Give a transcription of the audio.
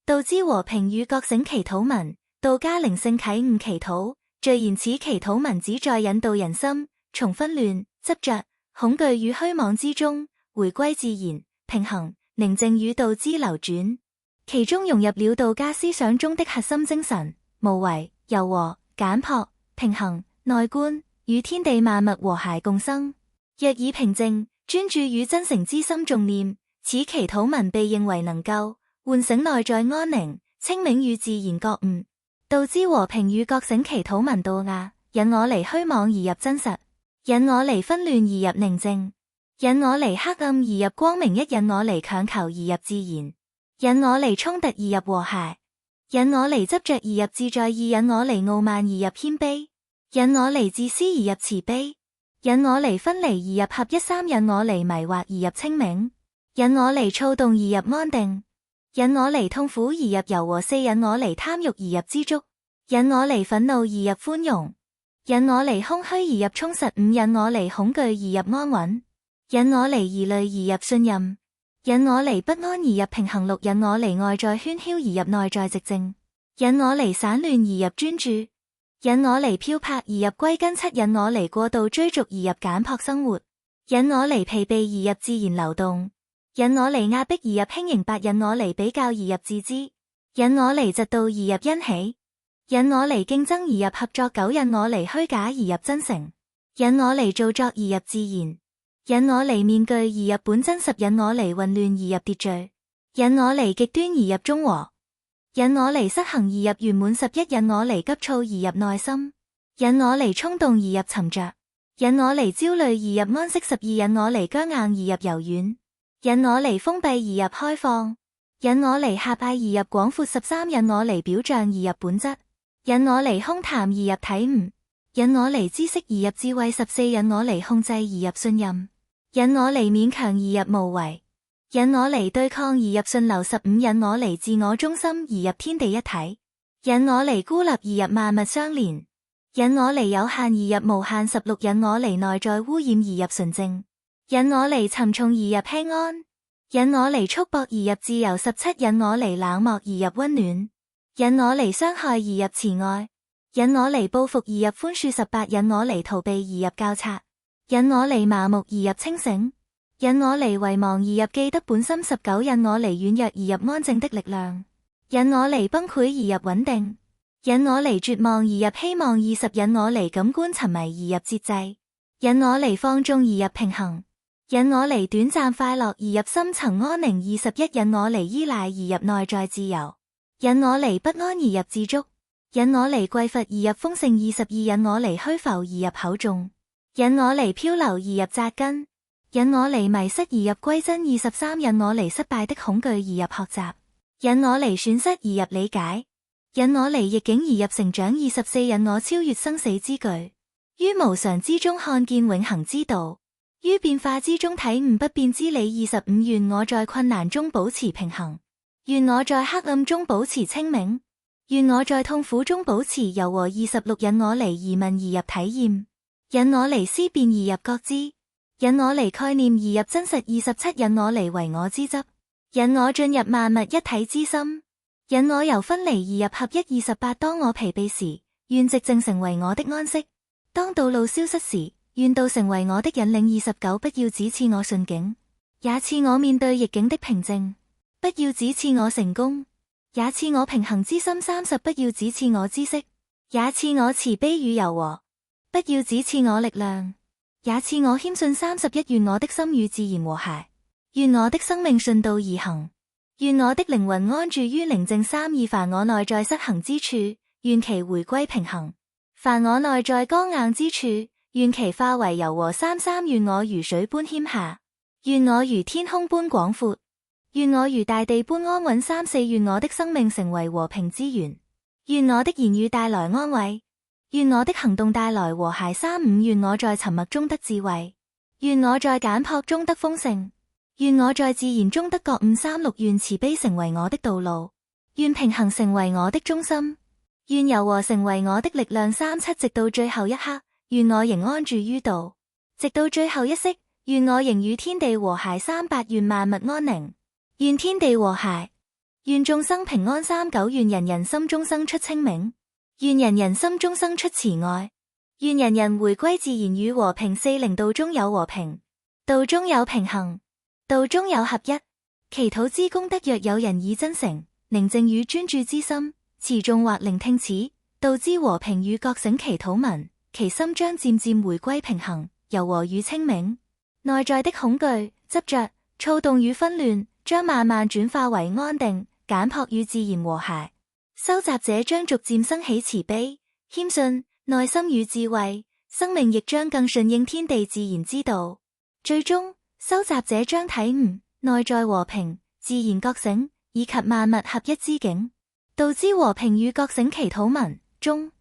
道之和平與覺醒祈禱文，道家靈性啟悟祈禱，序言此祈禱文旨在引導人心，從紛亂、執着、恐懼與虛妄之中，回歸自然、平衡、寧靜與道之流轉。其中融入了道家思想中的核心精神，無為、柔和、簡樸、平衡、內觀，與天地萬物和諧共生。若以平靜、專注與真誠之心誦念，此祈禱文被認為能夠喚醒內在安寧、清明與自然覺悟。道之和平與覺醒祈禱文道亞，引我離虛妄而入真實，引我離紛亂而入寧靜，引我離黑暗而入光明，一引我離強求而入自然，引我離衝突而入和諧，引我離執着而入自在，二引我離傲慢而入謙卑，引我離自私而入慈悲，引我離分離而入合一，三引我離迷惑而入清明，引我離躁動而入安定，引我離痛苦而入柔和，四引我離貪欲而入知足，引我離憤怒而入寬容，引我離空虛而入充實，五引我離恐懼而入安穩，引我離疑慮而入信任，引我離不安而入平衡，六引我離外在喧囂而入內在寂靜，引我離散亂而入專注，引我離漂泊而入歸根，七引我離過度追逐而入簡樸生活，引我離疲憊而入自然流動，引我離壓迫而入輕盈，八引我離比較而入自知，引我離嫉妒而入欣喜，引我離競爭而入合作，九引我離虛假而入真誠，引我離造作而入自然，引我離面具而入本真，十引我離混亂而入秩序，引我離極端而入中和，引我離失衡而入圓滿，十一引我離急躁而入內心，引我離衝動而入沉着，引我離焦慮而入安息，十二引我離僵硬而入柔軟，引我離封閉而入開放，引我離狹隘而入廣闊，十三引我離表象而入本質，引我離空談而入體悟，引我離知識而入智慧，十四引我離控制而入信任，引我離勉強而入無為，引我離對抗而入順流，十五引我離自我中心而入天地一體，引我離孤立而入萬物相連，引我離有限而入無限，十六引我離內在污染而入純淨，引我離沉重而入輕安，引我離束縛而入自由，十七引我離冷漠而入溫暖，引我離傷害而入慈愛，引我離報復而入寬恕，十八引我離逃避而入教察，引我離麻木而入清醒，引我離遺忘而入記得本心，十九引我離軟弱而入安靜的力量，引我離崩潰而入穩定，引我離絕望而入希望，二十引我離感官沉迷而入節制，引我離放縱而入平衡，引我離短暫快樂而入深層安寧，二十一引我離依賴而入內在自由，引我離不安而入自足，引我離匱乏而入豐盛，二十二引我離虛浮而入厚重，引我離漂流而入紮根，引我離迷失而入歸真，二十三引我離失敗的恐懼而入學習，引我離損失而入理解，引我離逆境而入成長，二十四引我超越生死之懼，於無常之中看見永恆之道，於變化之中體悟不變之理，二十五願我在困難中保持平衡，願我在黑暗中保持清明，願我在痛苦中保持柔和，二十六引我離疑問而入體驗，引我離思辨而入覺知，引我離概念而入真實，二十七引我離唯我之執，引我進入萬物一體之心，引我由分離而入合一，二十八當我疲憊時，願寂靜成為我的安息，當道路消失時，願道成為我的引領，二十九不要只賜我順境，也賜我面對逆境的平靜，不要只賜我成功，也賜我平衡之心，三十不要只賜我知識，也賜我慈悲與柔和，不要只賜我力量，也賜我謙遜，三十一願我的心與自然和諧，願我的生命順道而行，願我的靈魂安住於寧靜，三二凡我內在失衡之處，願其回歸平衡，凡我內在剛硬之處，願其化為柔和，三三願我如水般謙下，願我如天空般廣闊，願我如大地般安穩，三四願我的生命成為和平之源，願我的言語帶來安慰，願我的行動帶來和諧，三五願我在沉默中得智慧，願我在簡樸中得豐盛，願我在自然中得覺悟，三六願慈悲成為我的道路，願平衡成為我的中心，願柔和成為我的力量，三七直到最後一刻，願我仍安住於道，直到最後一息，願我仍與天地和諧，三八願萬物安寧，願天地和諧。願眾生平安39願人人心中生出清明，願人人心中生出慈愛，願人人回歸自然與和平40道中有和平，道中有平衡，道中有合一。祈禱之功德若有人以真誠、寧靜與專注之心持誦或聆聽此道之和平與覺醒祈禱文，其心將漸漸回歸平衡、柔和與清明，內在的恐懼、執着、躁動與紛亂將慢慢轉化為安定、簡樸與自然和諧。修習者將逐漸生起慈悲、謙遜、耐心與智慧，生命亦將更順應天地自然之道。最終，修習者將體悟內在和平、自然覺醒以及萬物合一之境。道之和平與覺醒祈禱文中